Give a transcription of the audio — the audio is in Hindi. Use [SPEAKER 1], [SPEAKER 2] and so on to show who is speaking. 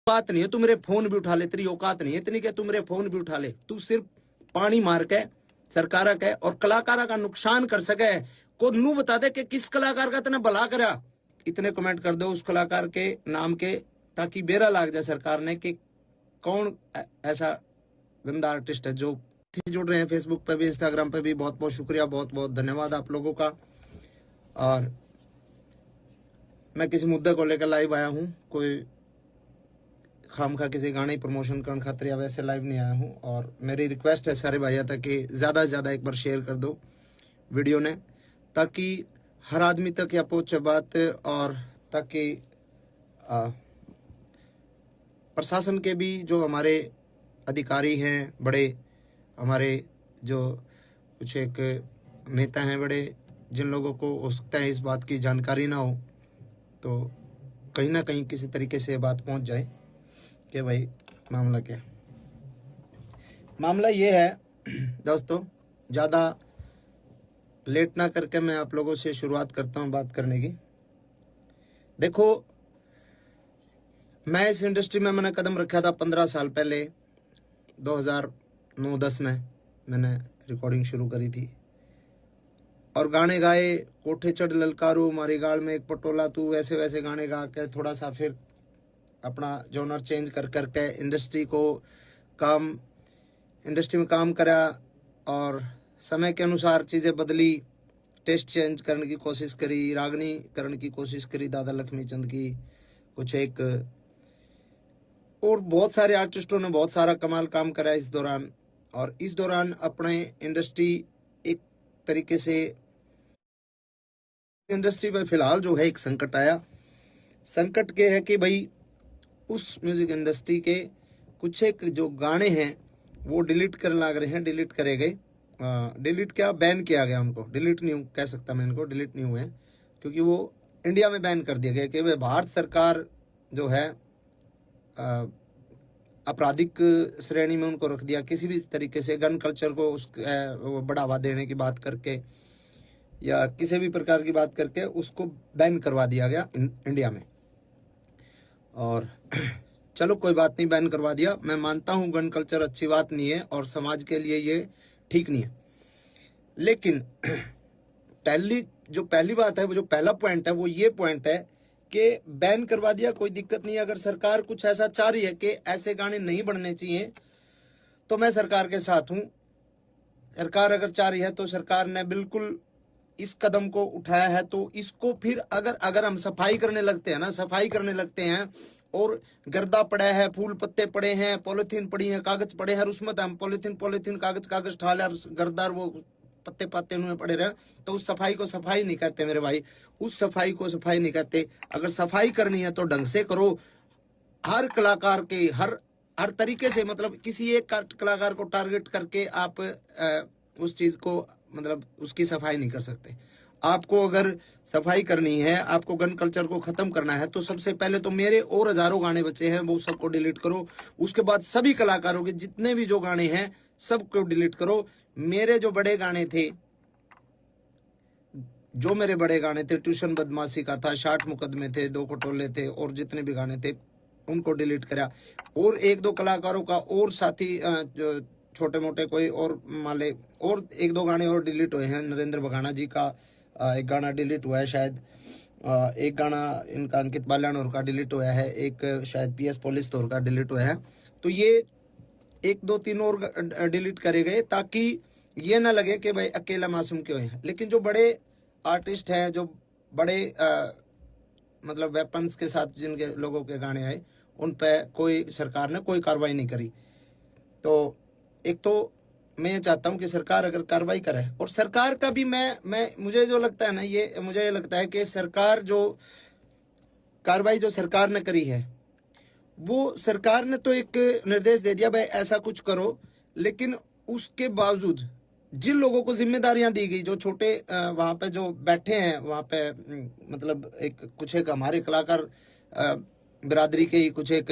[SPEAKER 1] औकात नहीं है तू मेरे फोन भी उठा ले, तेरी औकात नहीं है इतनी कि तू मेरे फोन भी उठा ले, तू सिर्फ पानी मार के सरकार के और कलाकारा का नुकसान कर सके को नू बता दे कि किस कलाकार का तेने भला करा। इतने कमेंट कर दो उस कलाकार के नाम के ताकि बेरा लाग जाए सरकार ने कि कौन ऐसा गंदा आर्टिस्ट है। जो जुड़ रहे हैं फेसबुक पे भी इंस्टाग्राम पे भी बहुत बहुत शुक्रिया, बहुत बहुत धन्यवाद आप लोगों का। और मैं किसी मुद्दे को लेकर लाइव आया हूँ, कोई खामखा किसी गाने प्रमोशन करने खातिर या वैसे लाइव नहीं आया हूँ। और मेरी रिक्वेस्ट है सारे भाइयों तक कि ज़्यादा से ज़्यादा एक बार शेयर कर दो वीडियो ने, ताकि हर आदमी तक या पहुँचे बात, और ताकि प्रशासन के भी जो हमारे अधिकारी हैं बड़े, हमारे जो कुछ एक नेता हैं बड़े, जिन लोगों को हो सकता है इस बात की जानकारी ना हो, तो कहीं ना कहीं किसी तरीके से बात पहुंच जाए कि भाई मामला क्या। मामला ये है दोस्तों, ज़्यादा लेट ना करके मैं आप लोगों से शुरुआत करता हूं बात करने की। देखो, मैं इस इंडस्ट्री में मैंने कदम रखा था 15 साल पहले, 2009-10 में मैंने रिकॉर्डिंग शुरू करी थी और गाने गाए, कोठे चढ़ ललकारू मारी गाल में एक पटोला तू, वैसे वैसे गाने गा के थोड़ा सा फिर अपना जॉनर चेंज कर करके इंडस्ट्री में काम करा और समय के अनुसार चीज़ें बदली, टेस्ट चेंज करने की कोशिश करी, रागनी करने की कोशिश करी दादा लक्ष्मी चंद की, कुछ एक और बहुत सारे आर्टिस्टों ने बहुत सारा कमाल काम करा इस दौरान। और इस दौरान अपने इंडस्ट्री एक तरीके से इंडस्ट्री में फिलहाल जो है एक संकट आया। संकट के है कि भाई उस म्यूजिक इंडस्ट्री के कुछ एक जो गाने हैं वो डिलीट करने लग रहे हैं, डिलीट करे गए, डिलीट क्या बैन किया गया उनको, डिलीट नहीं कह सकता मैं इनको, डिलीट नहीं हुए क्योंकि वो इंडिया में बैन कर दिया गया कि भाई भारत सरकार जो है आपराधिक श्रेणी में उनको रख दिया, किसी भी तरीके से गन कल्चर को बढ़ावा देने की बात करके या किसी भी प्रकार की बात करके उसको बैन करवा दिया गया इंडिया में। और चलो कोई बात नहीं, बैन करवा दिया, मैं मानता हूँ गन कल्चर अच्छी बात नहीं है और समाज के लिए ये ठीक नहीं है। लेकिन पहली बात है, वो जो पहला पॉइंट है वो ये पॉइंट है कि बैन करवा दिया, कोई दिक्कत नहीं है। अगर सरकार कुछ ऐसा चाह रही है कि ऐसे गाने नहीं बनने चाहिए तो मैं सरकार के साथ हूँ। सरकार अगर चाह रही है तो सरकार ने बिल्कुल इस कदम को उठाया है, तो इसको फिर अगर हम सफाई करने लगते हैं ना, सफाई करने लगते हैं और गर्दा पड़ा है, फूल पत्ते पड़े हैं, पॉलिथीन पड़ी है, कागज पड़े हैं, उसमें हम पॉलिथीन कागज ठाले गर्दार वो पत्ते पत्ते उनमें पड़े रहे, तो उस सफाई को सफाई नहीं कहते मेरे भाई, उस सफाई को सफाई नहीं कहते। अगर सफाई करनी है तो ढंग से करो, हर कलाकार के हर तरीके से, मतलब किसी एक कलाकार को टारगेट करके आप उस चीज को मतलब उसकी सफाई नहीं कर सकते। आपको अगर सफाई करनी है, आपको गन कल्चर को खत्म करना है, तो सबसे पहले तो मेरे और हजारों गाने बचे हैं वो सबको डिलीट करो। उसके बाद सभी कलाकारों के जितने भी जो गाने हैं सबको डिलीट करो। मेरे जो बड़े गाने थे, ट्यूशन बदमाशी का था, 60 मुकदमे थे, 2 खटोले थे और जितने भी गाने थे उनको डिलीट करा। और 1-2 कलाकारों का और साथी जो छोटे मोटे कोई और माले और 1-2 गाने और डिलीट हुए हैं। नरेंद्र बघाना जी का एक गाना डिलीट हुआ है शायद, एक गाना इनका अंकित बाल्यानोर का डिलीट हुआ है, एक शायद PS पुलिस तौर का डिलीट हुआ है। तो ये 1-2-3 और डिलीट करे गए ताकि ये ना लगे कि भाई अकेला मासूम क्यों है। लेकिन जो बड़े आर्टिस्ट हैं, जो बड़े मतलब वेपन्स के साथ जिनके लोगों के गाने आए, उन पे कोई सरकार ने कोई कार्रवाई नहीं करी। तो एक तो मैं ये चाहता हूँ कि सरकार अगर कार्रवाई करे, और सरकार का भी मुझे जो लगता है ना, मुझे ये लगता है कि सरकार जो कार्रवाई जो सरकार ने करी है, वो सरकार ने तो एक निर्देश दे दिया भाई ऐसा कुछ करो, लेकिन उसके बावजूद जिन लोगों को जिम्मेदारियां दी गई, जो छोटे वहां पे जो बैठे हैं वहां पे, मतलब कुछ एक हमारे कलाकार बिरादरी के ही कुछ एक